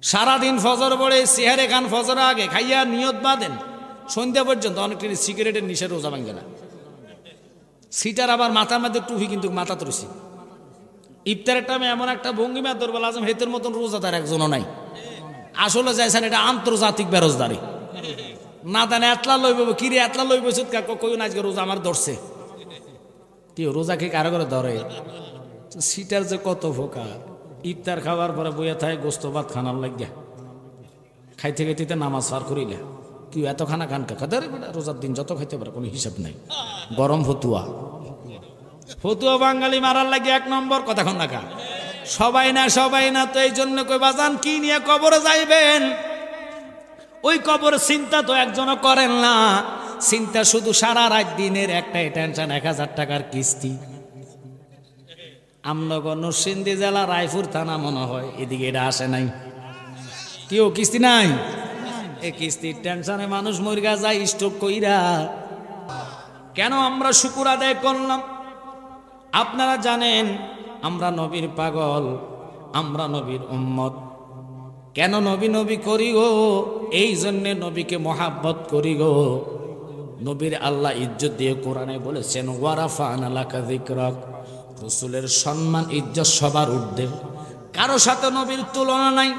সারাদিন ফজর পড়ে চেহারে খান ফজর আগে খাইয়া নিয়ত বাঁধেন সন্ধ্যা পর্যন্ত অনেকটি সিগারেটের নিশা রোজা ভাঙে না। সিটার আবার মাথার মধ্যে টুপি কিন্তু মাথা তুলছি। ইফতারের টাইমে এমন একটা ভঙ্গিমা দুর্বল আজম হেতের মতন রোজাদার একজনও নাই। আসলে যাইছেন এটা আন্তর্জাতিক বেরোজগারি না জানে এতলা লইব কিরে এতলা লইব কই না আজকে রোজা আমার ধরছে কি রোজা কি কারো করে ধরে। সিটার যে কত ফোকা ইফতার খাওয়ার পরে বইয়া থাকে গোস্ত ভাত খানার লাগিয়া খাইতে খাইতে নামাজ পার করিলে কি এত খানা খান কাকাদের রোজার দিন যত খাইতে পারে কোনো হিসাব নাই। গরম ফতুয়া ফতুয়া বাঙালি মারার লাগে এক নম্বর কথা খন না খা সবাই না তো এই জন্য কই বাজান কি নিয়ে কবরে যাইবেন ওই কবর চিন্তা তো একজনও করেন না। চিন্তা শুধু সারা রাত দিনের একটাই টেনশন 1000 টাকার কিস্তি। আমনগর নরসিংদী জেলা রায়পুর থানা মনে হয় এদিকে এটা আসে নাই কেউ কিস্তি নাই। এই কিস্তির টেনশনে মানুষ মরিয়া যায় স্ট্রোক কইরা। কেন আমরা শুকুর আদায় করলাম? আপনারা জানেন আমরা নবীর পাগল, আমরা নবীর উম্মত। কেন নবী নবী করি গো? এই জন্যে নবীকে মহাব্বত করি গো। নবীর আল্লাহ ইজ্জত দিয়ে কোরআনে বলেছেন ওয়ারাফা'না লাকা যিকরাক। রাসূলের সম্মান ইজ্জত সবার ঊর্ধ্বে, কারো সাথে নবীর তুলনা নাই।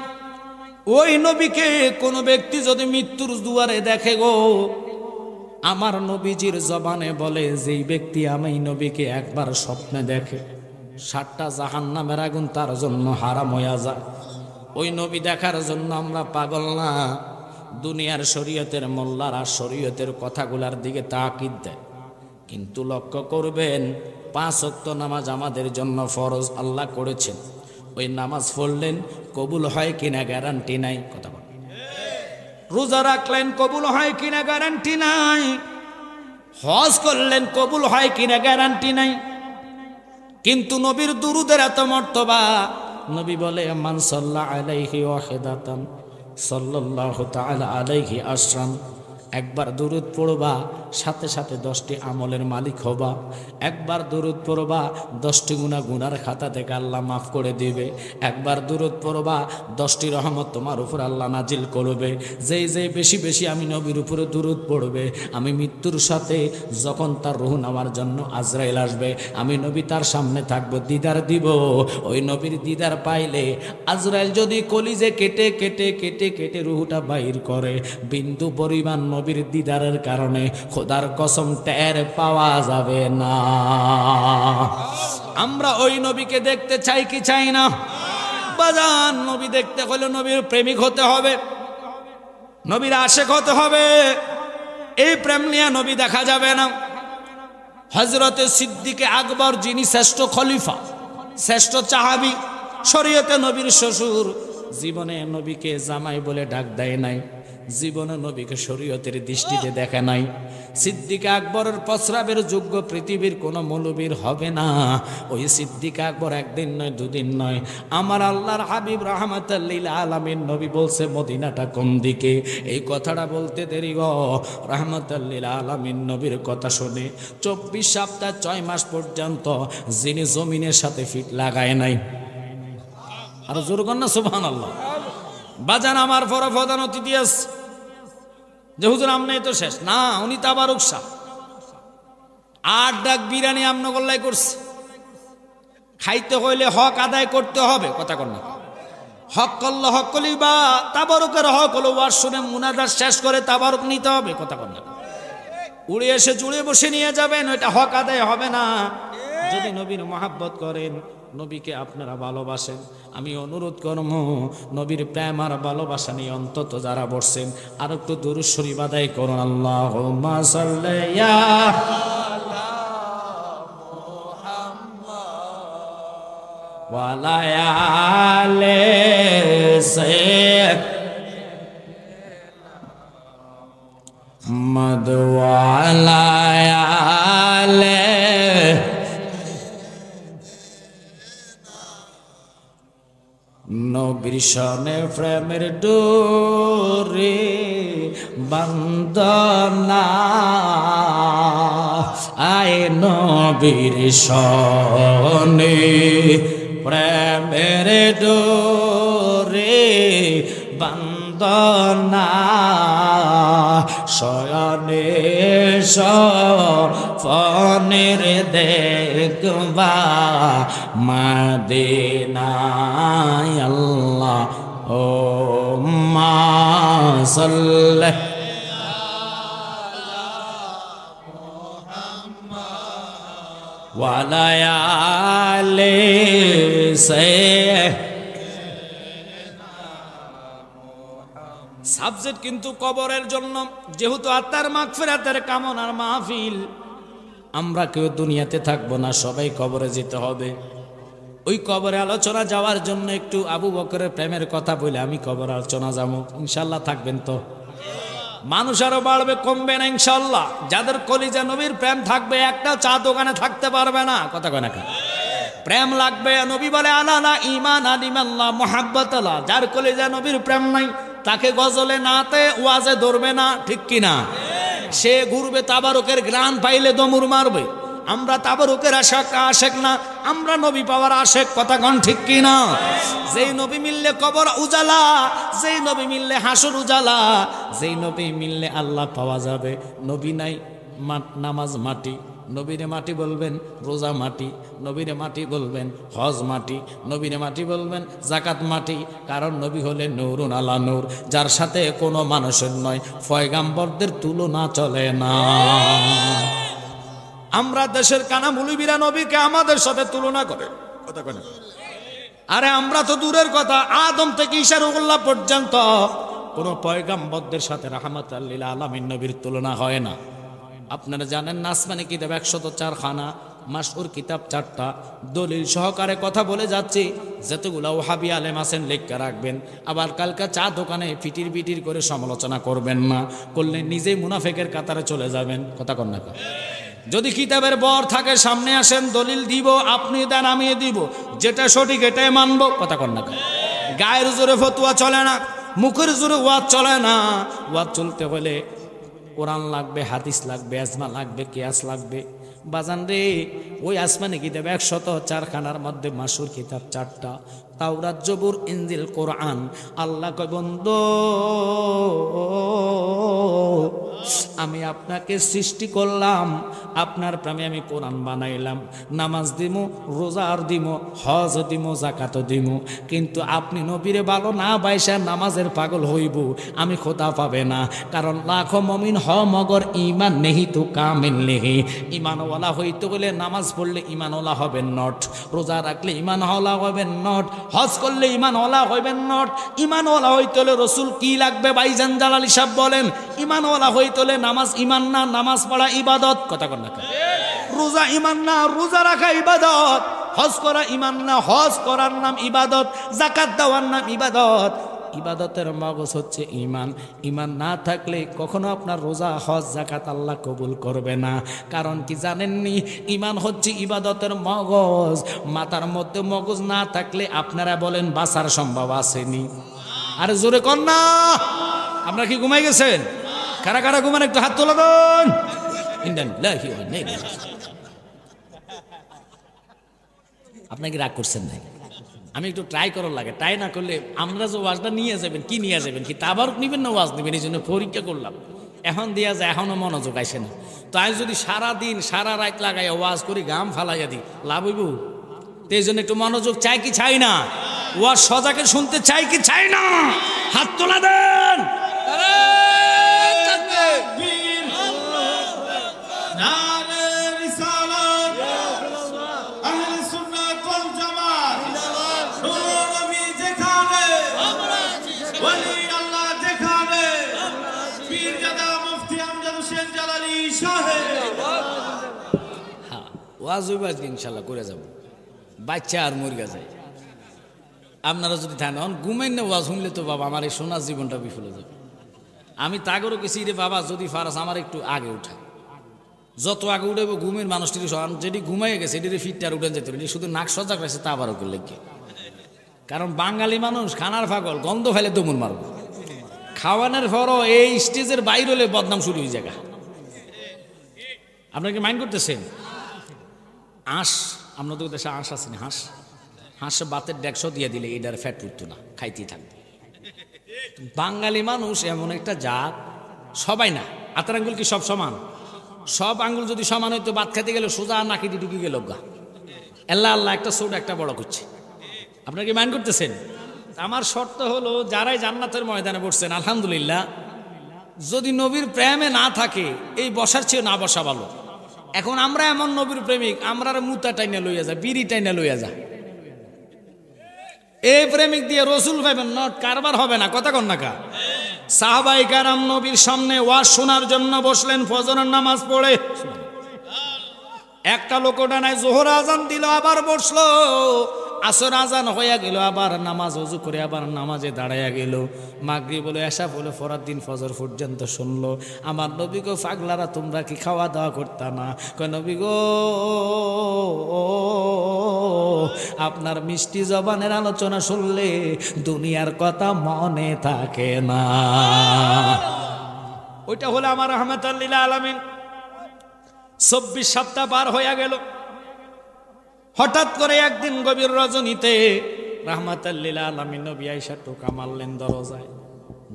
ওই নবীকে কোনো ব্যক্তি যদি মৃত্যুর দুয়ারে দেখে গো, আমার নবীজির জবানে বলে যেই ব্যক্তি আমি নবীকে একবার স্বপ্নে দেখে 7টা জাহান্নামের আগুন তার জন্য হারাম হইয়া যায়। ওই নবী দেখার জন্য আমরা পাগল না। দুনিয়ার শরীয়তের মোল্লারা শরীয়তের কথাগুলার দিকে তাকিদ দেয়, কিন্তু লক্ষ্য করবেন 5 ওয়াক্ত নামাজ আমাদের জন্য ফরজ আল্লাহ করেছেন। ওই নামাজ পড়লেন কবুল হয় কিনা গ্যারান্টি নাই। কথা বল। রোজা রাখলেন কবুল হয় কিনা গ্যারান্টি নাই। হজ করলেন কবুল হয় কিনা গ্যারান্টি নাই। কিন্তু নবীর দুরুদের এত মর্তবা। নবী বলে মান সাল্লা আলাইহি ওয়াহিদাতান সাল্লাল্লাহু তাআলা আলাইহি আশরান। একবার দুরুদ পড়বা সাথে সাথে 10টি আমলের মালিক হবা। একবার দুরুদ পড়বা 10টি গুনার খাতা থেকে আল্লাহ মাফ করে দিবে। একবার দুরুদ পড়বা 10টি রহমত তোমার উপর আল্লাহ নাজিল করবে। যেই বেশি বেশি আমি নবীর উপরে দুরুদ পড়বে, আমি মৃত্যুর সাথে যখন তার রূহ নেওয়ার জন্য আজরাইল আসবে, আমি নবী তার সামনে থাকবো, দিদার দিব। ওই নবীর দিদার পাইলে আজরাইল যদি কলিজে কেটে কেটে কেটে কেটে রূহটা বাইর করে, বিন্দু পরিমাণ নবীর দিদারের কারণে খোদার কসম টের পাওয়া যাবে না। আমরা ওই নবীকে দেখতে চাই কি চাই না? বাজান, নবী দেখতে হলে নবীর প্রেমিক হতে হবে, নবীর আশেক হতে হবে। এই প্রেম নিয়ে নবী দেখা যাবে না। হযরতে সিদ্দিকে আকবর যিনি শ্রেষ্ঠ খলিফা, শ্রেষ্ঠ সাহাবী, শরীয়তে নবীর শ্বশুর, জীবনে নবীকে জামাই বলে ডাক দেয় নাই, জীবনে নবীকে শরীয়তের দৃষ্টিতে দেখে নাই। সিদ্দিক আকবরের প্রস্রাবের যোগ্য পৃথিবীর কোনো মৌলবীর হবে না। ওই সিদ্দিক আকবর একদিন নয় দুদিন নয়, আমার আল্লাহর হাবিব রাহমাতাল লিল আলামিন নবী বলছে মদিনাটা কোন দিকে। এই কথাটা বলতে দেরি গো, রাহমাতাল লিল আলামিন নবীর কথা শুনে 24 সপ্তাহ 6 মাস পর্যন্ত যিনি জমিনের সাথে ফিট লাগায় নাই। আর জোর কর না সুবহানাল্লাহ। বাজান আমার পরে প্রধান অতিথি আছে যে হুজুর আমনে তো শেষ না, উনি তাবারুক শাহ 8 ডাক বিরিয়ানি আমনে গল্লাই করছে। খাইতে হইলে হক আদায় করতে হবে, কথা কর না। হক করলে হক কলি বা তাবারুকের হক হলো ওয়াজ শুনে মুনাজাত শেষ করে তাবারুক নিতে হবে, কথা কর না। উড়ে এসে জুড়ে বসে নিয়ে যাবেন, ওইটা হক আদায় হবে না। যদি নবীর মহাব্বত করেন, নবীকে আপনারা ভালোবাসেন, আমি অনুরোধ করব নবীর প্রেম আর ভালোবাসা নিয়ে অন্তত যারা বসছেন আর একটু দুরূদ শরীফ আদায় করুন। আল্লাহুম্মা সাল্লি ইয়া মুহাম্মদ ওয়া আলা আলি সাইয়্যিদিনা ওয়া আলা আলি নবীর শনে প্রেমের ডোরে বন্দনা আয় নবীর শনে প্রেমের ডোরে রে বন্দনা শয়নে সফনের দেখবা মদিনায় আল্লাহ ও মা সাল্লাল্লাহু ওয়ালায়ালে সে সাবজেক্ট কিন্তু কবরের জন্য, যেহেতু আত্মার মাগফিরাতের কামনার মাহফিল। আমরা কেউ দুনিয়াতে থাকবো না, সবাই কবরে যেতে হবে। ওই কবরে আলোচনা যাওয়ার জন্য একটু আবু বকরের প্রেমের কথা বলে আমি কবর আলোচনা যাবো। ইনশাল্লাহ থাকবেন তো? মানুষ আরো বাড়বে, কমবে না ইনশাল্লাহ। যাদের কলিজা নবীর প্রেম থাকবে, একটা চা দোকানে থাকতে পারবে না। কথা কয় না? প্রেম লাগবে। নবী বলে আলালা ঈমান আলিমাল্লাহ মুহাব্বাতাল্লাহ। যার কলিজা নবীর প্রেম নাই, তাকে গজলে নাতে ওয়াজে ধরবে না, ঠিক কিনা? সে ঘুরবে, তাবারুকের গ্রান পাইলে দমুর মারবে। আমরা তাবারুকের আশেক না, আমরা নবী পাওয়ার আশেক। কথা কন ঠিক কিনা? যেই নবী মিললে কবর উজালা, যেই নবী মিললে হাসর উজালা, যেই নবী মিললে আল্লাহ পাওয়া যাবে। নবী নাই, নামাজ মাটি। নবীরে মাটি বলবেন, রোজা মাটি। নবীরে মাটি বলবেন, হজ মাটি। নবীরে মাটি বলবেন, জাকাত মাটি। কারণ নবী হলেন নূরুন আলা নূর, যার সাথে কোনো মানুষের নয় পয়গাম্বরদের তুলনা চলে না। আমরা দেশের কানা মুলবিরা নবীকে আমাদের সাথে তুলনা করে। কথা কয় না? আরে আমরা তো দূরের কথা, আদম থেকে ঈসা রুহুল্লাহ পর্যন্ত কোন পয়গাম্বরদের সাথে রাহমাতাল লিল আলামিন নবীর তুলনা হয় না। আপনারা জানেন না, আসমানি কিতাব 104 খানা, মাশহুর কিতাব 4টা, দলিল সহকারে কথা বলে যাচ্ছি। যতগুলো ওহাবি আলেম আছেন লেখা রাখবেন। আবার কালকা চা দোকানে ফিটির বিটির করে সমালোচনা করবেন না, করলে নিজেই মুনাফিকের কাতারে চলে যাবেন। কথা কন না? যদি কিতাবের বর থাকে সামনে আসেন, দলিল দিব, আপনি দেন আমি দিব, যেটা সঠিক এটাই মানব। কথা কন না? গায়ের জোরে ফতুয়া চলে না, মুখের জোরে ওয়াজ চলে না। ওয়াজ চলতে হলে কোরআন লাগবে, হাদিস লাগবে, আজমা লাগবে, কিয়াস লাগবে। বাজান রে, ওই আসমানি কিতাব 104 খানার মধ্যে মাশহুর কিতাব 4টা, তাওরাত, জবুর, ইনজিল, কোরআন। আল্লাহ কয়, বন্ধু আমি আপনাকে সৃষ্টি করলাম, আপনার প্রেমে আমি কোরআন বানাইলাম। নামাজ দিমু, রোজার দিমু, হজ দিমু, জাকাত দিমু। কিন্তু আপনি নবীরে ভালো না বাইসা নামাজের পাগল হইব, আমি খোদা পাবে না। কারণ লাখো মমিন হ মগর ইমান নেহি তো কামিল নেহি। ইমানওয়ালা হইতে হলে নামাজ পড়লে ইমানওয়ালা হবেন নট, রোজা রাখলে ইমানওয়ালা হবেন নট, হজ করলে ইমানওয়ালা হইবেন নট। ইমানওয়ালা হইতে হলে রসুল কি লাগবে ভাইজান জালালী সাহেব বলেন? ইমানওয়ালা হইতে হলে নামাজ ইমান না, নামাজ পড়া ইবাদত। কথা কন না? রোজা ইমান না, রোজা রাখা ইবাদত। হজ করা ইমান না, হজ করার নাম ইবাদত। জাকাত দেওয়ার নাম ইবাদত। ইবাদতের মগজ হচ্ছে ইমান। ইমান না থাকলে কখনো আপনার রোজা, হজ, জাকাত আল্লাহ কবুল করবে না। কারণ কি জানেননি? ইমান হচ্ছে ইবাদতের মগজ। মাথার মধ্যে মগজ না থাকলে আপনারা বলেন বাঁচার সম্ভব আসেনি। আরে জোরে কর না। আপনারা কি ঘুমাই গেছেন? কারা কারা ঘুমান একটু হাত তোলা দেন। আপনাকে রাগ করছেন নাই? আমি একটু ট্রাই করার লাগে, ট্রাই না করলে আমরা যে ওয়াজটা নিয়ে যাবেন, কি নিয়ে যাবেন, কি তাবারুক নিবেন না ওয়াজ নিবেন, এই জন্য পরীক্ষা করলাম। এখন দিয়া যায়, এখনো মনোযোগ আসে না। তো আমি যদি সারা দিন সারা রাত লাগাইয়া ওয়াজ করি, গাম ফালাইয়া দিই, লাভ হইব? তো এই জন্য একটু মনোযোগ চাই কি চাই না? ওয়াজ সজাকে শুনতে চাই কি চাই না? হাত তোলা দেন। ওয়াজ হইব আজকে ইনশাল্লাহ করে যাব। বাচ্চা আর মুরগা যায়। আপনারা যদি থাকেন ঘুমেন না, ওয়াজ শুনলে তো বাবা আমার এই সোনার জীবনটা বিফলে যাবে। আমি তাগরও গেছি রে বাবা, যদি ফারাস আমার একটু আগে উঠা, যত আগে উঠে ঘুমের মানুষটি যেটি ঘুমাইয়ে গেছে এটি ফিটটা আর উঠে যেত, এটি শুধু নাক সজাগ রাখছে তা আবার ওকে লেগে। কারণ বাঙালি মানুষ খানার পাগল, গন্ধ ফেলে দমুন মারব। খাওয়ানোর পরও এই স্টেজের বাইরে হলে বদনাম শুরু হয়ে জায়গা। আপনাকে মাইন্ড করতেছেন? আঁশ, আপনাদের দেশে আঁশ আছে না? হাঁস হাঁস বাতের 150 দিয়ে দিলে এটার ফ্যাট উঠতো না, খাইতেই থাকবে। বাঙালি মানুষ এমন একটা জাত, সবাই না, হাতের আঙ্গুল কি সব সমান? সব আঙ্গুল যদি সমান হইতো ভাত খেতে গেলে সোজা নাকি ঢুকে গেল গা। আল্লাহ আল্লাহ একটা ছোট একটা বড় করছে। আপনারা কি মাইন্ড করতেছেন? আমার শর্ত হলো যারাই জান্নাতের ময়দানে বসছেন আলহামদুলিল্লাহ, যদি নবীর প্রেমে না থাকে এই বসার চেয়ে না বসা ভালো। এখন আমরা এমন নবীর প্রেমিক, আমরা মুতা টাইনা লইয়া যা, বিড়ি টাইনা লইয়া যা, এই প্রেমিক দিয়ে রসুল পাইবেন নট কারবার হবে না। কথা কন না কা? সাহাবাই কারাম নবীর সামনে ওয়াজ শোনার জন্য বসলেন ফজরের নামাজ পড়ে। একটা লোক ওটা নাই, জোহর আজান দিল আবার বসলো, আসর আজান হইয়া গেল আবার নামাজ ওযু করে আবার নামাজে দাঁড়াইয়া গেল, মাগরিব বলে এশা বলে ফরার দিন ফজর পর্যন্ত শুনলো। আমার নবী গো পাগলারা তোমরা কি খাওয়া দাওয়া করতা না? কয় নবী গো আপনার মিষ্টি জবানের আলোচনা শুনলে দুনিয়ার কথা মনে থাকে না। ওইটা হলো আমার রাহমাতাল লিল আলামিন। 24 সপ্তাহ পার হইয়া গেল। হঠাৎ করে একদিন গভীর রজনীতে রাহমাতাল লিল আলামিন নবী আয়েশা টোকা মারলেন দরজায়।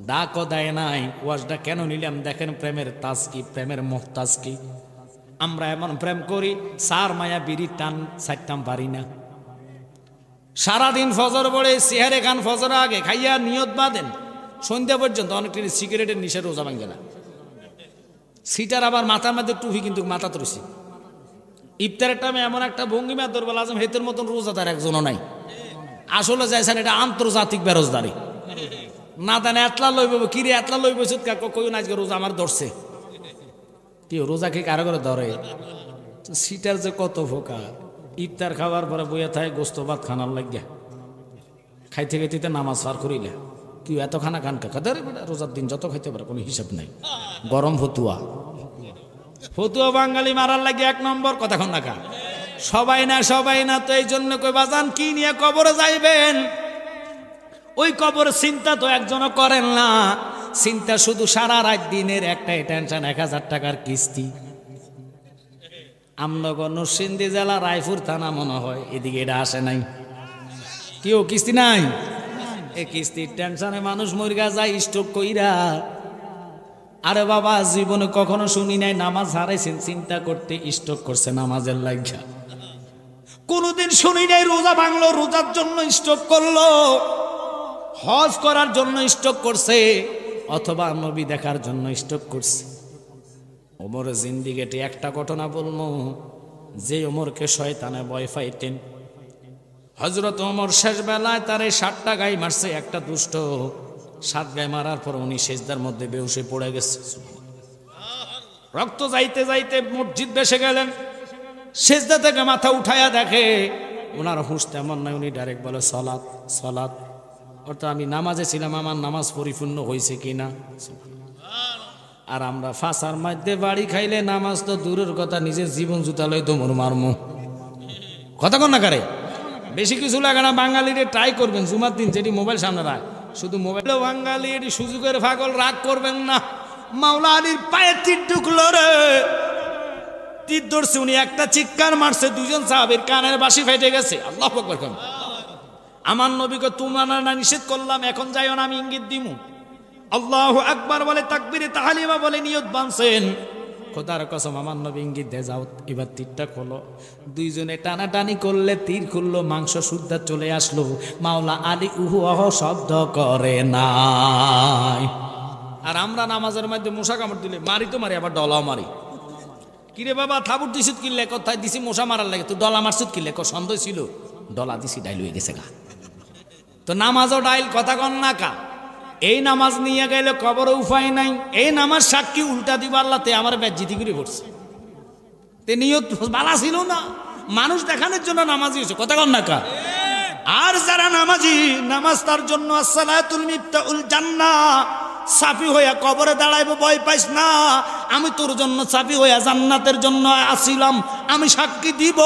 ডাকও দেয় নাই। ওয়াজটা কেন নিলাম দেখেন, প্রেমের তাজ কি, প্রেমের মুহতাজ কি। আমরা এমন প্রেম করি সার মায়া বিড়ি টান ছাড়তাম পারি না। সারাদিন ফজর পড়ে চেহারে খান, ফজর আগে খাইয়া নিয়ত বাঁধেন সন্ধ্যা পর্যন্ত। অনেকটি সিগারেটের নিশা রোজা ভাঙে না। সিটার আবার মাথার মধ্যে টুপি, কিন্তু মাথা তরছি। ইফতারের টাইমে এমন একটা ভঙ্গিমা দরবার আজম হেতের মতন রোজাদার একজনও নাই। আসলে যাইছেন এটা আন্তর্জাতিক বেরোজদারি। না জানে এতলা লইব কিরে, এতলা লইব কই না আজকে রোজা আমার ধরছে। কি রোজা কি কারো করে ধরে? সিটার যে কত ফোকা। ইফতার খাওয়ার পরে বইয়া থাকে গোস্ত ভাত খানার লাগিয়া, খাইতে খাইতে নামাজ পার করিলে কি এত খানা খান কাকা বেটা, রোজার দিন যত খাইতে পারে কোনো হিসাব নাই। গরম ফতুয়া, ফতুয়া বাঙালি মারার লাগে 1 নম্বর। কথা কন না কা? সবাই না, সবাই না। তো এই জন্য কই বাজান কি নিয়ে কবরে যাইবেন, ওই কবরের চিন্তা তো একজনও করেন না। চিন্তা শুধু সারা রাত দিনের একটাই টেনশন, 1000 টাকার কিস্তি। আমনগর নরসিংদী জেলা রায়পুর থানা মনে হয়, এদিকে এটা আসে নাই। কেউ কিস্তি নাই? এই কিস্তির টেনশনে মানুষ মরিগা যায় স্ট্রোক কইরা। আরে বাবা জীবনে কখনো শুনি নাই নামাজ হারাইছেন চিন্তা করতে স্ট্রোক করছে নামাজের লাগিয়া। কোনোদিন শুনি নাই রোজা ভাঙলো রোজার জন্য স্ট্রোক করলো, হজ করার জন্য স্ট্রোক করছে, অথবা নবী দেখার জন্য স্ট্রোক করছে। ওমরের জিন্দিগিতে একটা ঘটনা বলবো, যে ওমরকে শয়তানে ভয় পাইতেন। হযরত ওমর শেষ বেলায় তারে 7টা গাই মারছে একটা দুষ্ট। 7 গাই মারার পর উনি সেজদার মধ্যে বেহুশে পড়ে গেছে। রক্ত যাইতে যাইতে মসজিদ বেসে গেলেন। সেজদা থেকে মাথা উঠাইয়া দেখে ওনার হুঁশ তেমন নাই। উনি ডাইরেক্ট বলে সালাত সালাত, অর্থাৎ আমি নামাজে ছিলাম, আমার নামাজ পরিপূর্ণ হয়েছে কিনা। আর আমরা ফাঁসার মধ্যে বাড়ি খাইলে নামাজ তো দূরের কথা, নিজের জীবন জুতা লই তোমর মারমু। কথা কন না কারে? বেশি কিছু লাগে না। বাঙালিরে ট্রাই করবেন জুমার দিন যেটি মোবাইল সামনে রাখ, শুধু মোবাইল। বাঙালি এটি সুযোগের পাগল, রাগ করবেন না। মাওলা আলীর পায়ে তীর ঢুকলো রে, তীর ধরছে, উনি একটা চিৎকার মারছে, 2জন সাহাবীর কানের বাঁশি ফেটে গেছে। আল্লাহু আকবার। আমার নবীকে তোমরা না নিষেধ করলাম, এখন যাইও না, আমি ইঙ্গিত দিমু। আল্লাহু আকবার বলে তাকবীরে তাহলিমা বলে নিয়ত বাঁধছেন। খোদার কসম আমার নবী ইঙ্গিত দিয়ে যাও, এবার তীরটা খোলো। 2জনে টানাটানি করলে তীর খুললো, মাংস সুদ্ধা চলে আসলো। মাওলা আলী উহু অহ শব্দ করে নাই। আর আমরা নামাজের মধ্যে মশা কামড় দিলে মারি তো মারি, আবার ডলাও মারি। কিরে বাবা থাবুর দিছিত কিনলে, কোথায় দিছি মশা মারার লাগে, তো ডলা মারছিত কিনলে, সন্দেহ ছিল ডলা দিছি, ডাইল হয়ে গেছে গা। তো নামাজও ডাইল। কথা কন না কা? এই নামাজ নিয়ে গেলে কবরে উপায় নাই। এই নামাজ সাক্ষী উল্টা দিব আল্লাহতে আমার বেজ্জিতি করে পড়ছে। তে নিয়ত বালা ছিল না, মানুষ দেখানোর জন্য নামাজি হয়েছে। কথা কন না কা? আর যারা নামাজি, নামাজ তার জন্য আসসালাতুল মিফতাহুল জান্নাহ। সাফি হইয়া কবরে দাঁড়াইবো, ভয় পাইস না। আমি তোর জন্য সাফি হইয়া জান্নাতের জন্য আসিলাম, আমি সাক্ষী দিব।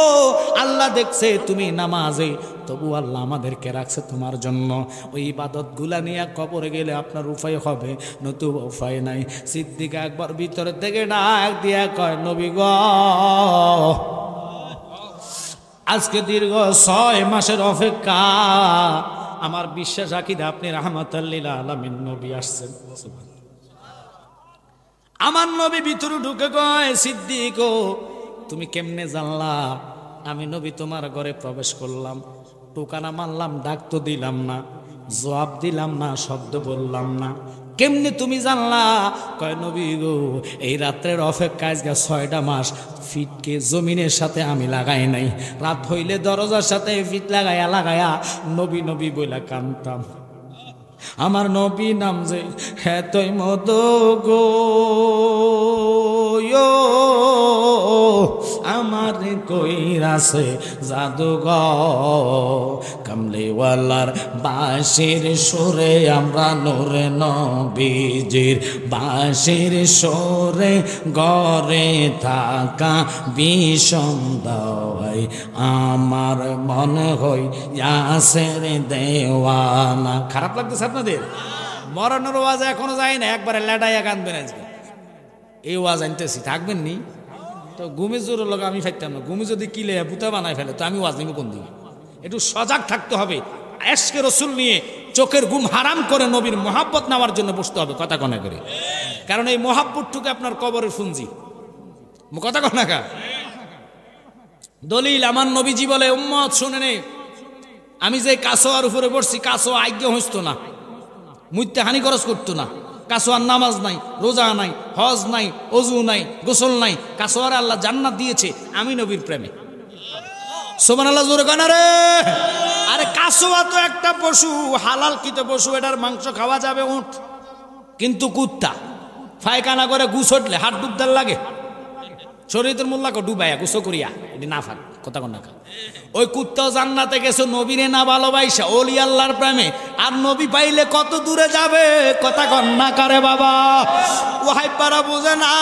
আল্লাহ দেখছে তুমি নামাজে, তবু আল্লাহ আমাদেরকে রাখছে তোমার জন্য। ওই ইবাদত গুলা নিয়ে কবরে গেলে আপনার উপায় হবে, নতুবা উপায় নাই। সিদ্দিক আকবর ভিতরে থেকে ডাক দিয়া কয়, নবী গো আজকে দীর্ঘ 6 মাসের অপেক্ষা, আমার বিশ্বাস আকিদা আপনি রাহমাতাল লিল আলামিন নবী আসছেন। আমার নবী ভিতরে ঢুকে কয়, সিদ্দিক তুমি কেমনে জানলা আমি নবী তোমার ঘরে প্রবেশ করলাম? টোকানা মারলাম, ডাক তো দিলাম না, জবাব দিলাম না, শব্দ বললাম না, কেমনে তুমি জানলা? কয় নবী গো, এই রাত্রের অপেক্ষা আজকে 6টা মাস ফিটকে জমিনের সাথে আমি লাগাই নাই, রাত হইলে দরজার সাথে ফিট লাগায়া লাগায়া নবী নবী বইলা কানতাম। আমার নবী নাম যে হেতই মদ গো, আমার কইরাছে জাদুগ কামলিওয়ালার বাঁশির সুরে আমরা নূরে নবীজির বাঁশির সুরে গড়ে থাকা বিষম দাওয়াই আমার মনে হই ইয়াসের দেওয়ানা। খারাপ লাগতেছে আপনাদের? মরণের ওয়াজ এখনো যায় না, একবারে লেটাইয়া কাঁদবেন আজকে। এই ওয়াজ আনতেছি, থাকবেন নি তো? ঘুমে জোর লোক আমি ফাইতাম না, ঘুমে যদি কিলে বুতা বানায় ফেলে তো আমি ওয়াজ নিব কোন দিকে? একটু সজাগ থাকতে হবে, এশকে রসুল নিয়ে চোখের ঘুম হারাম করে নবীর মহাব্বত নেওয়ার জন্য বসতে হবে কথা কনা করে, কারণ এই মহাব্বতটুকু আপনার কবরের ফুঞ্জি। কথা কনা কা দলিল আমার নবীজি বলে, উম্মত শুনে নে, আমি যে কাসোয়ার উপরে বসছি, কাসোয়া আজ্ঞ হইতো না, মুইতে হানি খরচ করতো না, কাসোয়ার নামাজ নাই, রোজা নাই, হজ নাই, অজু নাই, গোসল নাই, কাসোয়ার আল্লাহ জান্নাত দিয়েছে আমি নবীর প্রেমে। সুবহানাল্লাহ জোরে কানা রে। আরে কাসোয়া তো একটা পশু, হালাল কিত পশু, এটার মাংস খাওয়া যাবে উঠ, কিন্তু কুত্তা ফায়খানা করে গুছ উঠলে হাত ডুবদার লাগে, শরীরের মোল্লাকে ডুবাইয়া গুছো করিয়া, এটি না ফাঁক কথা কন না। ওই কুত্তাও জান্নাতে গেছে নবীরে না ভালোবাসা, ওলি আল্লাহর প্রেমে, আর নবী পাইলে কত দূরে যাবে কথা কন না কারে বাবা। ও হাইপারা বুঝে না,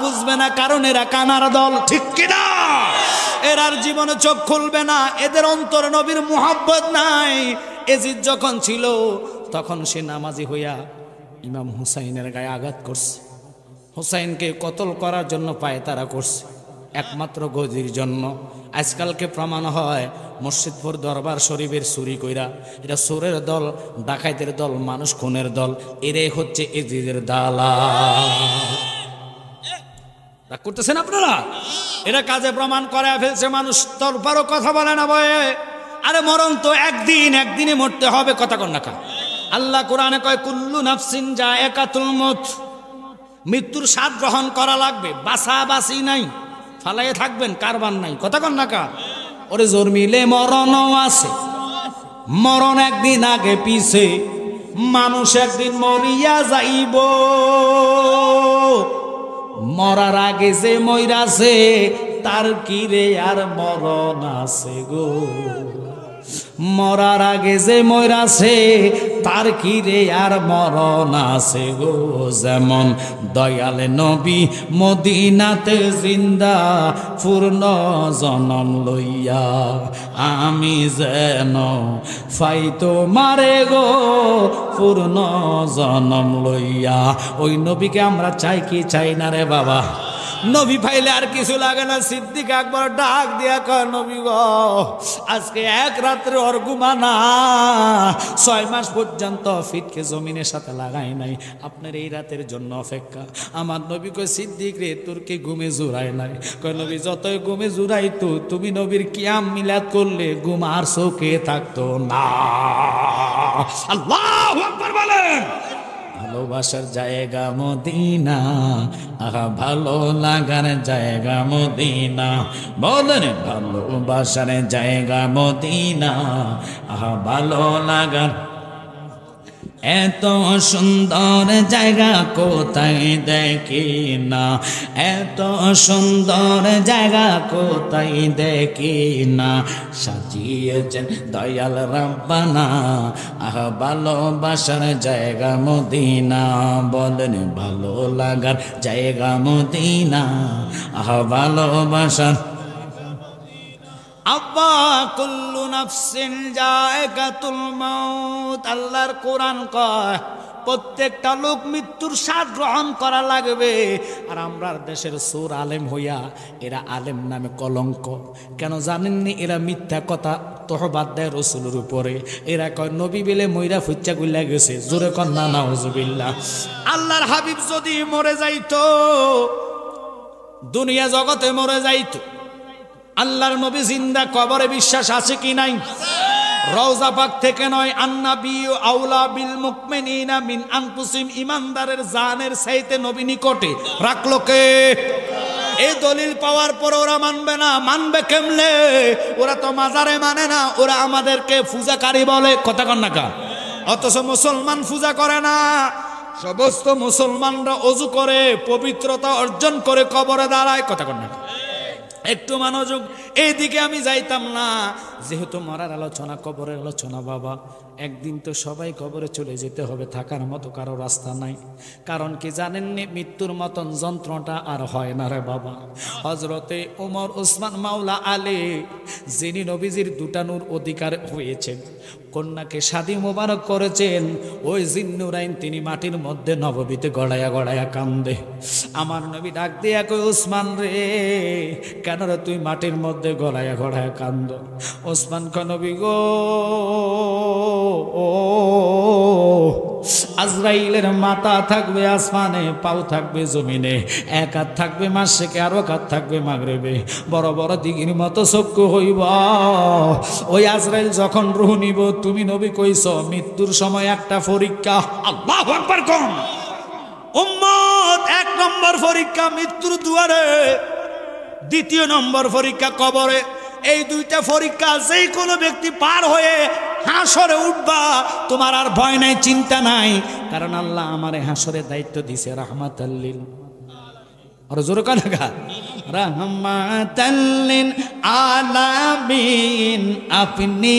বুঝবে না, কারণ এরা কানার দল, ঠিক কিনা? এরার জীবনে চোখ খুলবে না, এদের অন্তরে নবীর মুহাব্বত নাই। এজিদ যখন ছিল তখন সে নামাজি হইয়া ইমাম হুসাইনের গায়ে আঘাত করছে, হুসাইনকে কতল করার জন্য পায় তারা করছে, একমাত্র গদির জন্য। আজকালকে প্রমাণ হয় মসজিদপুর দরবার শরীফের চুরি কইরা, এটা চোরের দল, ডাকাইতের দল, মানুষ খুনের দল, এরাই হচ্ছে এজিদের দালাল। রাগ করতেছেন আপনারা? এরা কাজে প্রমাণ করে ফেলছে, মানুষ তারপরও কথা বলে না ভয়ে। আরে মরণ তো একদিন, একদিনে মরতে হবে কথা কন না। আল্লাহ কোরআনে কয়, কুল্লু নাফসিন যায়কাতুল মউত, মৃত্যুর স্বাদ গ্রহণ করা লাগবে, বাছাবাছি নাই, ফালাইয়ে থাকবেন কারবার নাই কথা কন না কা। ওরে জোর মিলে মরণও আছে, মরণ একদিন আগে পিছে, মানুষ একদিন মরিয়া যাইব, মরার আগে যে মইরাছে তার কি রে আর মরণ আছে গো, মরার আগে যে মইরাছে তার কি রে আর মরণ আছে গো। যেমন দয়াল নবী মদিনাতে জিন্দা পূর্ণ জনম লইয়া, আমি যেন ফাইতো মারে গো পূর্ণ জনম লইয়া। ওই নবীকে আমরা চাই কি চাই না রে বাবা? নবী পাইলে আর কিছু লাগে না। সিদ্দিক আকবর ডাক দিয়া কয়, নবী গো আজকে এক রাত্রে ওর ঘুমানা, 6 মাস পর্যন্ত ফিটকে জমিনের সাথে লাগাই নাই, আপনার এই রাতের জন্য অপেক্ষা। আমার নবী কয়, সিদ্দিক রে তোর কি ঘুমে জুড়ায় নাই? কয় নবী যতই ঘুমে জুড়াইতো, তুমি নবীর কিয়াম মিলাদ করলে ঘুম আর চোখে থাকতো না। আল্লাহু আকবার বলেন। ভালোবাসার জায়গা মদিনা, আহা ভালো লাগার জায়গা মদিনা, বলেন ভালোবাসার জায়গা মদিনা, আহা ভালো লাগার। এত সুন্দর জায়গা কোথায় দেখি না, এত সুন্দর জায়গা কোথায় দেখি না, সাজিয়েছেন দয়াল রাব্বানা, আহা ভালোবাসার জায়গা মদিনা, বলেন ভালো লাগার জায়গা মদিনা, আহা ভালোবাসার। আব্বা কুল্লু নাফসিন যায়কাতুল মাউত, আল্লাহর কোরআন কয় প্রত্যেকটা লোক মৃত্যুর স্বাদ গ্রহণ করা লাগবে। আর আমরা দেশের সুর আলেম হইয়া এরা আলেম নামে কলঙ্ক কেন জানেননি? এরা মিথ্যা কথা তহবাদ দেয় রসুলের উপরে। এরা কয় নবী বেলে মইরা ফুচ্চা গুল্লা গেছে, জোরে কন্যা নাউজুবিল্লাহ। আল্লাহর হাবিব যদি মরে যাইতো, দুনিয়া জগতে মরে যাইতো, আল্লাহর নবী জিন্দা, কবরে বিশ্বাস আছে কি নাই? রওজা পাক থেকে নয়, আন্নাবিয়্যু আউলা বিল মুমিনিনা মিন আনফুসিহিম, ইমানদারের জানের চাইতে নবী নিকটে রাখলো কে? এই দলিল পাওয়ার পর ওরা মানবে না। মানবে কেমনে? ওরা তো মাজারে মানে না, ওরা আমাদেরকে পূজাকারী বলে, কথা কন না কা? অথচ মুসলমান পূজা করে না। সমস্ত মুসলমানরা ওযু করে, পবিত্রতা অর্জন করে কবরে দাঁড়ায়, কথা কন না? একটু মনোযোগ, এইদিকে আমি যাইতাম না। যেহেতু মরার আলোচনা, কবরের আলোচনা, বাবা একদিন তো সবাই কবরে চলে যেতে হবে, থাকার মতো কারো রাস্তা নাই। কারণ কি জানেননি? মৃত্যুর মতন যন্ত্রণাটা আর হয় না রে বাবা। হযরতে ওমর ওসমান মাওলা আলী, যিনি নবীজির দুটা নূর অধিকার হয়েছেন, কন্যাকে শাদী মোবারক করেছেন, ওই জিন্নুরাইন তিনি মাটির মধ্যে নববীতে গড়াইয়া গড়াইয়া কান্দে। আমার নবী ডাক দিয়া কই, ওসমান রে, কেন রে তুই মাটির মধ্যে গড়াইয়া গড়াইয়া কান্দ? ওসমান কয়, নবী গো, আজরাইলের মাথা থাকবে আসমানে, পাও থাকবে জমিনে, এক হাত থাকবে মাশরিকে, আর এক হাত থাকবে মাগরিবে, বড় বড় দিঘির মতো চক্ষু হইব। ওই আজরাইল যখন রূহ নিব, তুমি নবী কইছ মৃত্যুর সময় একটা পরীক্ষা। আল্লাহু আকবার কোন উম্মত, এক নম্বর পরীক্ষা মৃত্যুর দুয়ারে, দ্বিতীয় নম্বর পরীক্ষা কবরে। এই দুইটা পরীক্ষা যেই কোনো ব্যক্তি পার হয়ে হাসরে উঠবা, তোমার আর ভয় নাই, চিন্তা নাই। কারণ আল্লাহ আমারে হাসরের দায়িত্ব দিছে রাহমাতাল লিল, আর জোরে কান লাগা, রাহমাতাল লিল আলামিন, আপনি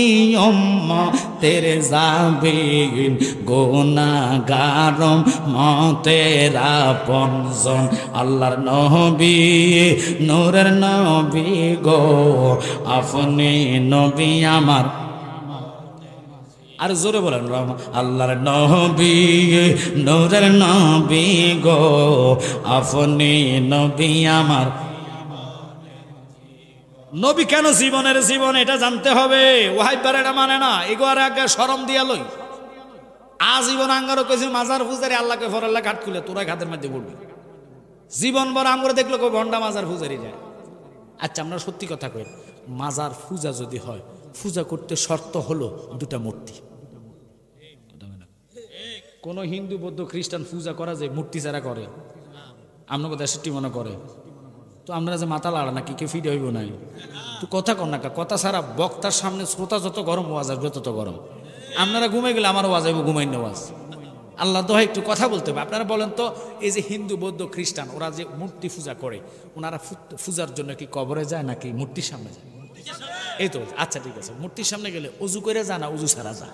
উম্মতের জাবিন, গুনাহগার উম্মতের আপনজন, আল্লাহর নবী, নূরের নবী গো, আপনি নবী আমার। আর জোরে বলেন, আল্লাহর নবী, নূরের নবী গো, আপনি নবী আমার। নবী কেন জীবনের জীবন, এটা জানতে হবে। ওয়াহিবার এটা মানে না, এগোয়ার আগে শরম দিয়া লই। আজীবন আঙ্গারও কইছে মাজার পূজারি, আল্লাহকে ফরাল্লাহ ঘাট খুলে তোরা ঘাতের মধ্যে পড়বি। জীবন বড় আঙ্গুরে দেখলো কই ভন্ডা মাজার পূজারি যায়। আচ্ছা, আমরা সত্যি কথা কই, মাজার পূজা যদি হয়, পূজা করতে শর্ত হলো দুটা মূর্তি। কোন হিন্দু বৌদ্ধ খ্রিস্টান পূজা করা যায় মূর্তি ছাড়া করে? আপনাকে দেশটি মনে করে তো আমরা যে মাথা লাড়া নাকি কে ফিরে হইব নাই? তো কথা কর না, কথা ছাড়া বক্তার সামনে শ্রোতা যত গরম, ওয়াজ আসবে তত গরম। আপনারা ঘুমাই গেলে আমার ওয়াজ আইব, ঘুমাই না ওয়াজ। আল্লাহ দোহাই একটু কথা বলতে হবে। আপনারা বলেন তো, এই যে হিন্দু বৌদ্ধ খ্রিস্টান ওরা যে মূর্তি পূজা করে, ওনারা পূজার জন্য কি কবরে যায় নাকি মূর্তির সামনে যায়? এই তো, আচ্ছা ঠিক আছে, মূর্তির সামনে গেলে উজু করে যা না উজু ছাড়া যা।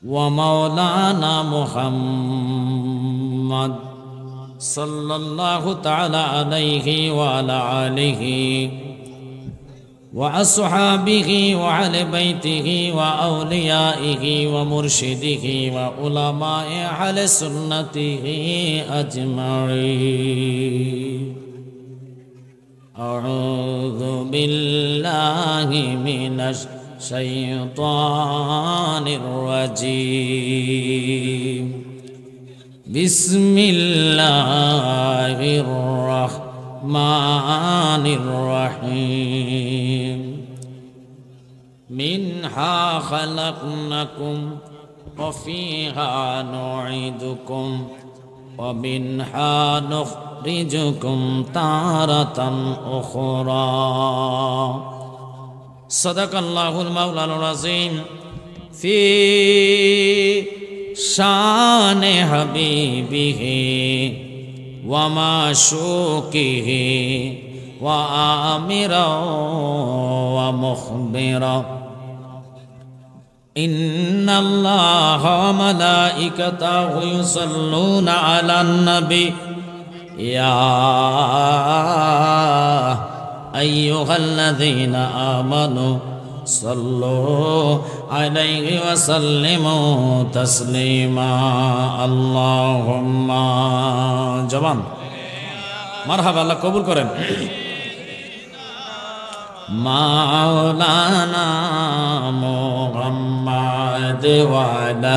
ওয়া মাওলানা মুহাম্মদ সাল্লাল্লাহু তাআলা আলাইহি ওয়া আলা আলিহি ওয়া আসহাবিহি ওয়া আহলি বাইতিহি ওয়া আউলিয়াইহি ওয়া মুরশিদিহি ওয়া উলামায়ে আহলে সুন্নতিহি আজমাইন। আউযু বিল্লাহি মিনাশ শাইতানির রাজীম। বিসমিল্লাহির রাহমানির রহিম। মিনহা খালাকনাকুম ওয়া ফিহা নুঈদুকুম ওয়া মিনহা নুখরিজুকুম তারাতান উখরা। সাদাকাল্লাহুল মাওলানাল আযীম। ফি শানে হাবিবিহি ওয়া মাশুকিহি ওয়া আমিরা ওয়া মুখবিরা। ইন্নাল্লাহা ওয়া মালাইকাতাহু ইউসাল্লুনা আলান নবী ইয়া আইয়ুহাল্লাযীনা আমানু সাল্লু আলাইহি ওয়া সাল্লিমু তাসলিমা আল্লাহুম্মা জবান মারহাবা আল্লাহ কবুল করেন মাওলানা মুহাম্মদ ওয়া আলা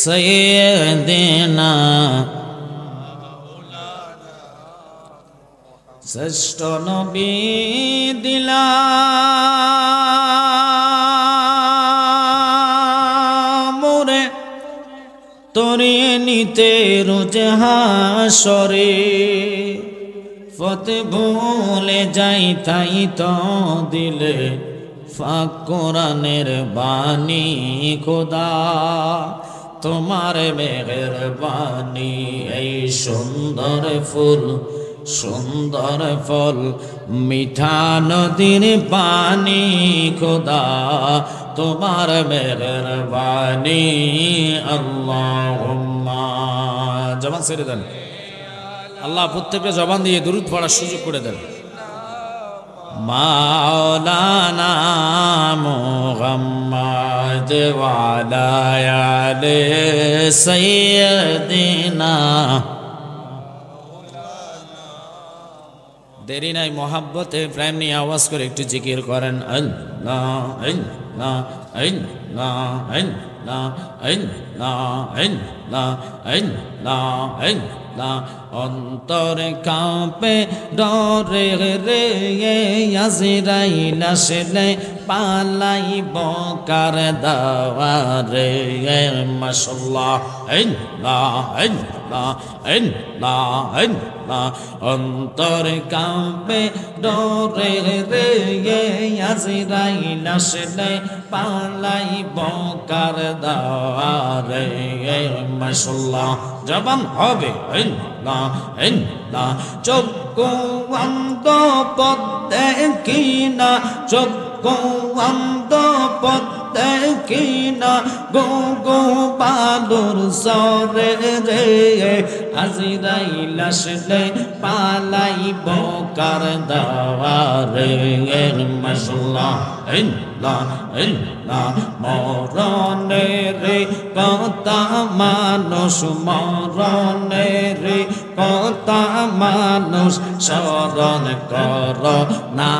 সাইয়্যিদিনা শ্রেষ্ঠ নবী দিলাম মোরে তোরে নিতে রোজ হাসরে ফতে ভুলে যাই তাই তো দিলে ফাঁক কোরআনের বাণী খোদা তোমার মেহেরবানি এই সুন্দর ফুল সুন্দর ফল মিঠা নদীর পানি খোদা তোমার মেহেরবানি আল্লাহুম্মা জবান ছেড়ে দেন আল্লাহ প্রত্যেকটা জবান দিয়ে দুরূদ পড়ার সুযোগ করে দেন মাওলানা মুহাম্মদ ওয়া আলা আলি সাইয়্যিদিনা দেরি নাই মোহাব্বতে প্রেম নিয়ে আওয়াজ করে একটু জিকির করেন আল্লাহ আল্লাহ আল্লাহ আল্লাহ আল্লাহ আল্লাহ আল্লাহ আল্লাহ অন্তরে কাঁপে ডরে রে আজরাইল আসলে পালাইব কার দাওয়ারে মাশাআল্লাহ আল্লাহ আল্লাহ আল্লাহ আল্লাহ অন্তরে কাঁপে ডরে রে আজরাইল আসলে পালাইব কার দাওয়ারে মাশাআল্লাহ জবান হবে চক্ষু অন্ধ পদ্মে কিনা চক্ষু অন্ধ পদ্মে কিনা গো গো বালুর সরে রে আজরাইল আসলে পালাইব কার দাওয়ারে মাশাআল্লাহ মরণে রে কথা মানুষ মরণে রে কথা মানুষ স্মরণ কর না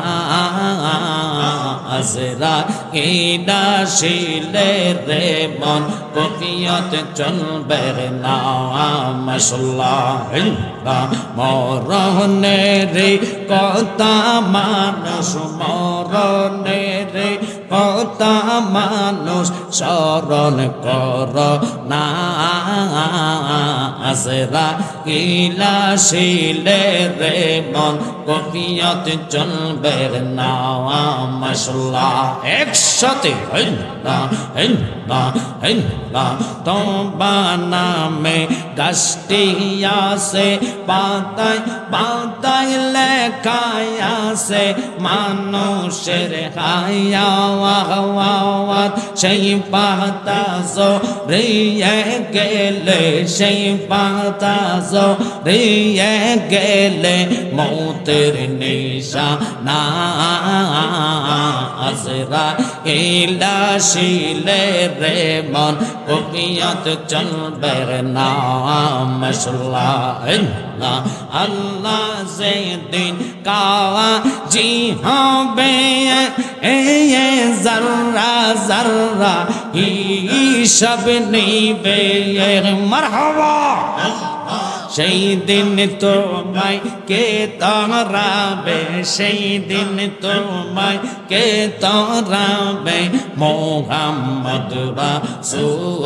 আজরাইল আসলে রে মন কফিয়ত চলবে না মাশাআল্লাহ মরণে রে কথা মানুষ মরণে রে কথা মানুষ স্মরণ কর না আজরাইল আসলে রে মন কফিয়ত চলবে না মাশাআল্লাহ একসাথে তোমার নামে গাছটি আছে পাতায় পাতায় লেখায় আছে মানুষের হায়াওয়াত সেই পাতা জড়িয়ে গেলে সেই পাতা জড়িয়ে গেলে মৌতের নিশানা আজরাইল আসলে রে মন কফিয়ত চলবে না মাশাআল্লাহ আল্লাহ যেদিন কাওয়াজি হবে জাররা জাররা হিসাব নিবে মারহাবা সেই দিন তোমায় কে তারাবে সেই দিন তোমায় কে তারাবে মোহাম্মদ রাসূল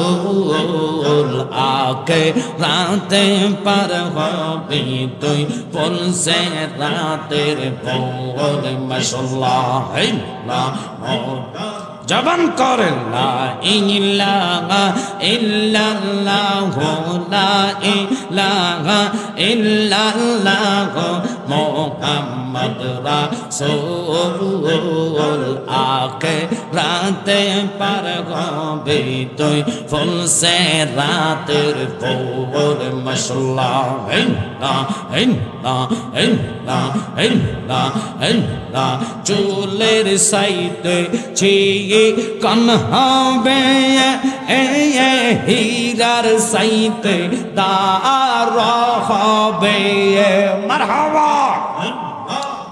আকে রাতে পার হবি তুই বলছে রাতের পর মাশাআল্লাহ জবান করেন লা ইলাহা ইল্লাল্লাহু লা ইলাহা ইল্লাল্লাহু মোহাম্মদ রাসূল আখিরাতে পার হবি তুই ফুল সে রাতের পর মাশাআল্লাহ চুলের সাইডে ছিয়ে কান হবে হীরার সাইডে দার হবে মারহাবা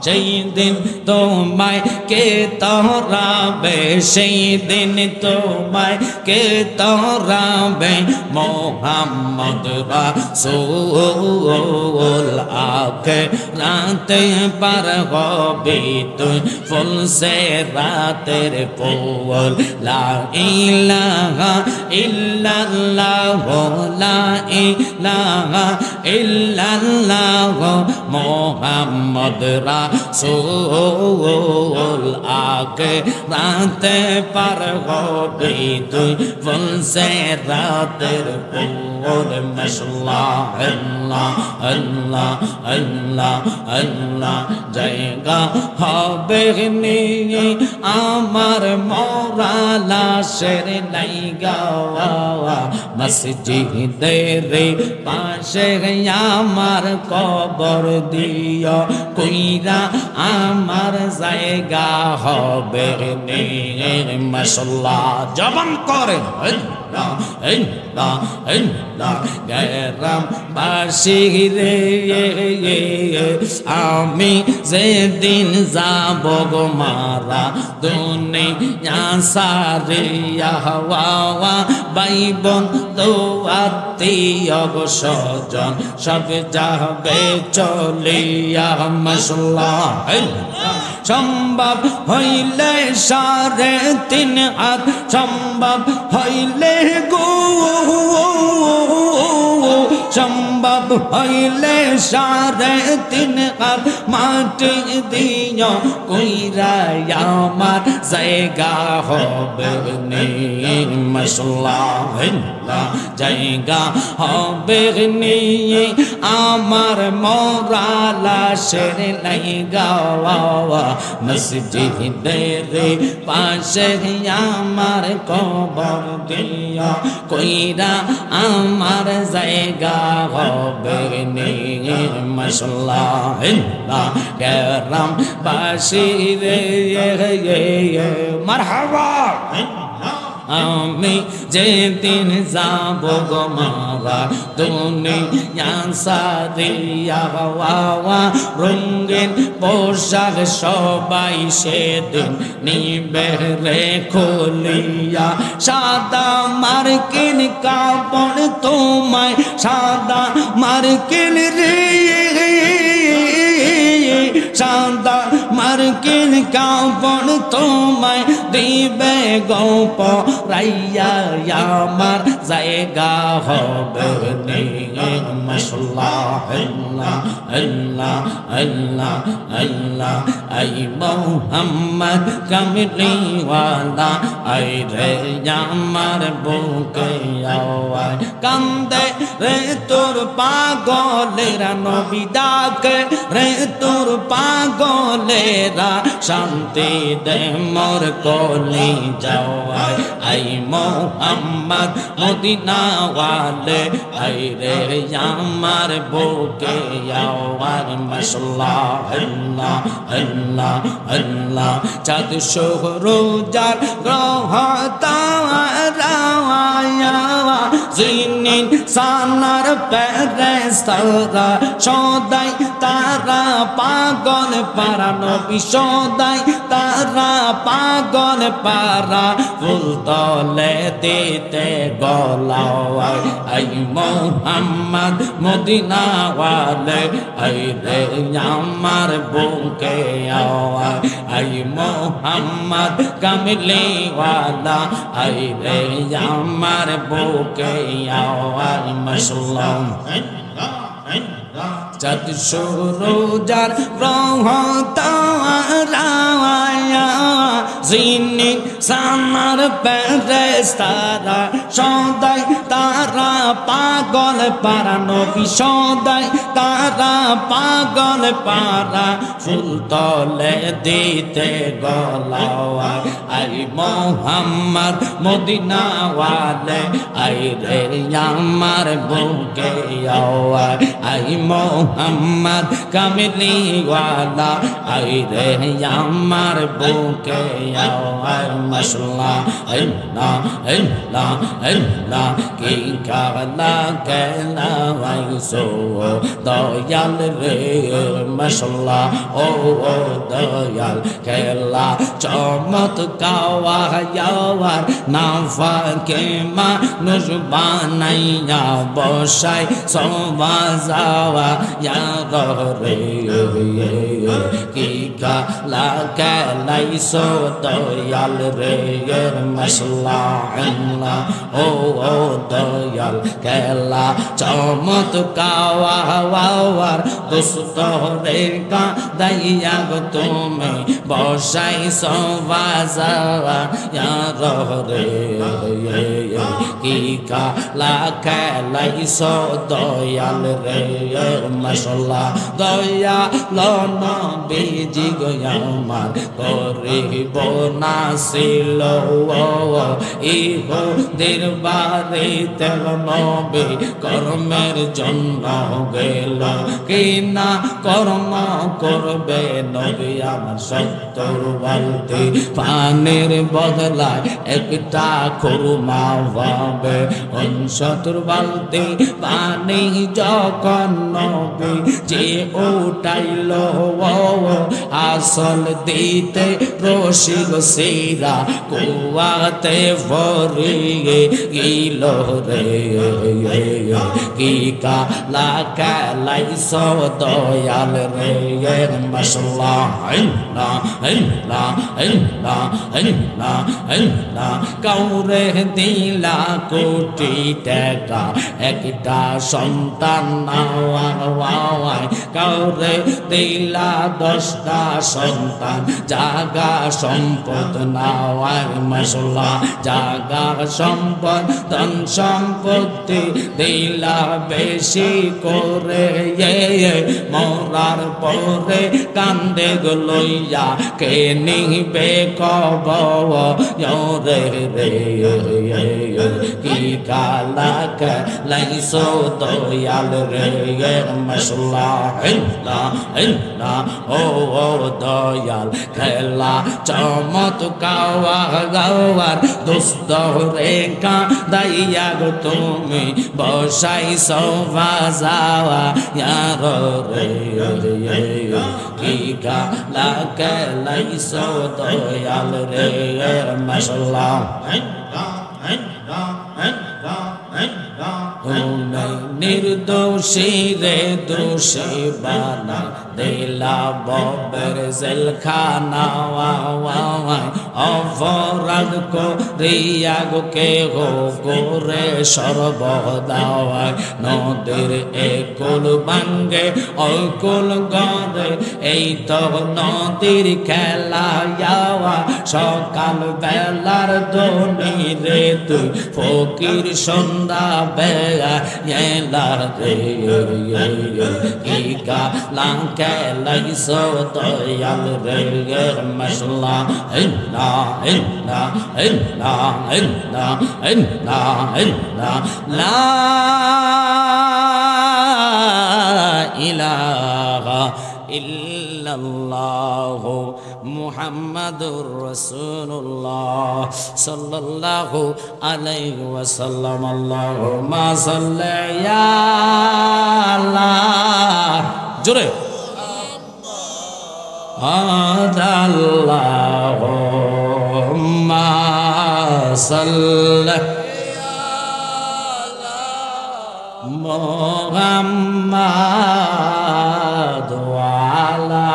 যেই দিন তোমায় কে তোরাবে সেই দিন তোমায় কে তোরাবে মোহাম্মদ রাসূল আখিরাতে পার হবি তুই ফুল সে রাতের পর লা ইলাহা ইল্লাল্লাহ লা ইলাহা ইল্লাল্লাহ মোহাম্মদ রাসূল আখিরাতে পার হবি তুই ফুল সে রাতের পর মাশাআল্লাহ আল্লাহ আল্লাহ আল্লাহ আল্লাহ জায়গা হবে নিয়ে আমার মরা লাশের লাইগা মসজিদের পাশে আমার কবর দিও কইরা আমার জায়গা হবে নিয়ে মাশাআল্লাহ জবান করে গেরাম বাসি রে আমি যেদিন যাব গো মারা দুনিয়া সারিয়া হওয়া ভাই বন্ধু আত্মীয় গো স্বজন সব যাবে চলিয়া মাশাআল্লাহ সম্ভব হইলে 3.5 হাত সম্ভব হইলে গো সম্ভব হইলে 3.5 হাত মাটি দিও কইরা আমার জায়গা হবে নি মাশাআল্লাহ জায়গা হবে নি আমার মরা লাশের লাইগা মসজিদের পাশে আমার কবর দিও কইরা আমার জায়গা হবে নি মাশাআল্লাহ গেরাম বাসি রে মারহাবা আমি যেদিন যাব গো মারা দুনিয়া সারিয়া হওয়া রঙিন পোশাক সবাই সেদিন নিবে রে খুলিয়া সাদা মার্কিন কাপড় তোমায় সাদা মার্কিন রে সাদা মার্কিন কাপড় তোমায় দিবে গপ রাইয়া আমার জায়গা হবে নি মাশাআল্লাহ আল্লাহ আল্লাহ আল্লাহ আল্লাহ আই মোহাম্মদ কামলি ওয়ালা আই রে আমার বুকে আওয়াজ কান্দে রে তোর পাগলেরা নবী ডাকে রে তোর পাগলেরা শান্তি দে মোর কলি যাওয়ায় আই মোহাম্মদ মদিনা ওয়ালে আই রে আমার বুকে আওয়াজ মাশাআল্লাহ আল্লাহ আল্লাহ আল্লাহ চাঁদ শোহরোজার গ্রহ তারা জিনিন সানার ফেরেশতারা সদাই তারা পাগল পারা নবী সদাই তারা পাগল পারা ফুল তলে দিতে গলাওয়ায় আই মোহাম্মদ মদিনা ওয়ালে আই রে আমার বুকে আওয়াজ আই মোহাম্মদ কামলি ওয়ালা আই রে আমার বুকে আওয়াজ মাশাআল্লাহ চাঁদ সূরজার গ্রহ তারা জিনিন সানার ফেরেশতারা সদাই তারা পাগল পারা নবী সদাই তারা পাগল পারা ফুল তলে দিতে গলাওয়া আই মোহাম্মদ মদিনা ওয়ালে আই রে আমার বুকে আওয়া আই মোহাম্মদ কামলি ওয়ালা আই রে আমার বুকে আওয়া মাশাআল্লাহ আল্লাহ আল্লাহ আল্লাহ কি কালা কেলা আইসো দয়াল রে মাশাআল্লাহ ও দয়াল কেলা চমৎকার না ফাকে মানুষ বানাইয়া বসাই সবাজাওয়া রে কি কালা কেলাইসো দয়াল রে মাশাআল্লাহ ও দয়াল কেলা চমৎকার দোস্ত রে কাঁদাইয়া গো তুমি বসাই সবাজাওয়া রে কি কালা খেলাইছো দয়াল রে মাশাআল্লাহ দয়াল নবীজি গো আমার করিব না ছিল ইহুদের বাড়িতে নবী কর্মের জন্য গেল কি না কর্ম করবে নবী আমার 70 বালতি পানির বদলায় একটা খুরমা পাবে 69 বালতি পানি যখন নবী যে উঠাইল আসল দিতে রশিদ সিরা কুয়াতে ভরিয়ে গিল রে কি কালা কালাইছো দয়াল রে মাশাআল্লাহ আল্লাহ আল্লাহ আল্লাহ আল্লাহ আল্লাহ কাউরে দিলা কোটি টাকা একটা সন্তান নাওয়ায় কাউরে দিলা 10টা সন্তান জাগা সম্পদ নাওয়ায় মাশাআল্লাহ জাগা সম্পদ ধন সম্পত্তি দিলা বেশি করে মরার পরে কান্দে লইয়া কে নিবে কবর রে কি কালা লাইসো দয়াল রে মাশাআল্লাহ আল্লাহ ও দয়াল খেলা চমৎকার দোস্ত রে কাঁদাইয়া গো তুমি বসাই সবাজাওয়া রে কি কালা লাইসো দয়াল রে মাশাআল্লাহ নির্দোষী রে দোষী বানা দিলা ববের জেলখানা অপরাধ করিয়া গো কে গো করে সর্বদাওয়ায় নদীর একুল ভাঙ্গে অকুল গড়ে এই তো নদীর খেলা সকাল বেলার ধনী রে তুই ফকির সন্ধ্যা বেলা রে কি কালা খেলাইছো দয়াল রে মাশাআল্লাহ আল্লাহ আল্লাহ আল্লাহ আল্লাহ আল্লাহ আল্লাহ লা ইলাহা ইল্লাল্লাহ মুহাম্মাদুর রাসূলুল্লাহ সাল্লাল্লাহু আলাইহি ওয়াসাল্লাম আল্লাহুম্মা সাল্লি আল্লাহ জোরে আল্লাহুম্মা সাল্লি মুহাম্মাদ ওয়া আলা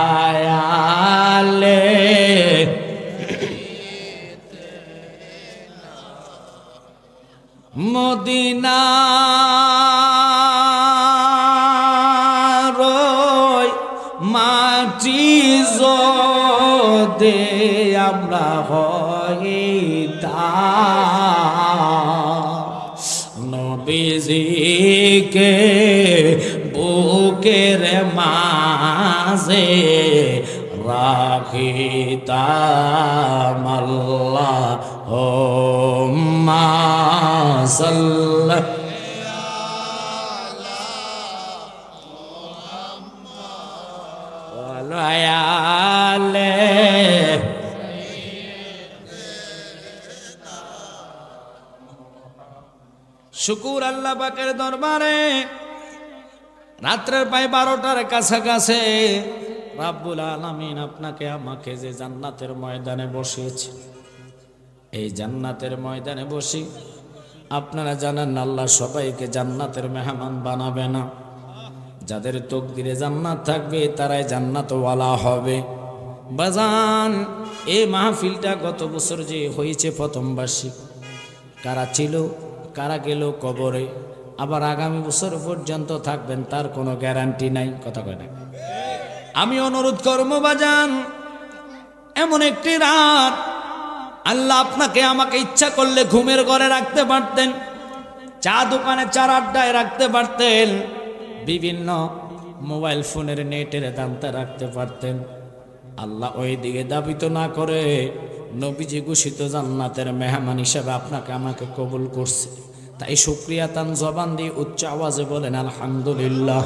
মদিনার মাটি দে আমরা হইতা নবীজিকে বুকের মাঝে রাখিতাম আল্লাহুম্মা সাল্লি আলা শুকুর আল্লাহ পাকের দরবারে রাত্রের প্রায় 12টার কাছাকাছি রাব্বুল আলামিন আপনাকে আমাকে যে জান্নাতের ময়দানে বসিয়েছে, এই জান্নাতের ময়দানে বসি আপনারা জানেন আল্লাহ সবাইকে জান্নাতের মেহমান বানাবে না। যাদের তকদিরে জান্নাত থাকবে তারাই জান্নাতওয়ালা হবে। বাজান, এই মাহফিলটা গত বছর যে হয়েছে প্রথম বার্ষিক, কারা ছিল কারা গেল কবরে, আবার আগামী বছর পর্যন্ত থাকবেন তার কোনো গ্যারান্টি নাই। কথা কয় না? আমি অনুরোধ করব বাজান, এমন একটি রাত আল্লাহ আপনাকে আমাকে ইচ্ছা করলে ঘুমের ঘরে রাখতে পারতেন, চা দোকানে চার আড্ডায় রাখতে পারতেন, বিভিন্ন মোবাইল ফোনের নেটের দামটা রাখতে পারতেন। আল্লাহ ওই দিকে দাবিত না করে নবীজি ঘোষিত জান্নাতের মেহমান হিসেবে আপনাকে আমাকে কবুল করছে। তাই শুকরিয়া তান জবান দিয়ে উচ্চ আওয়াজে বলেন আলহামদুলিল্লাহ।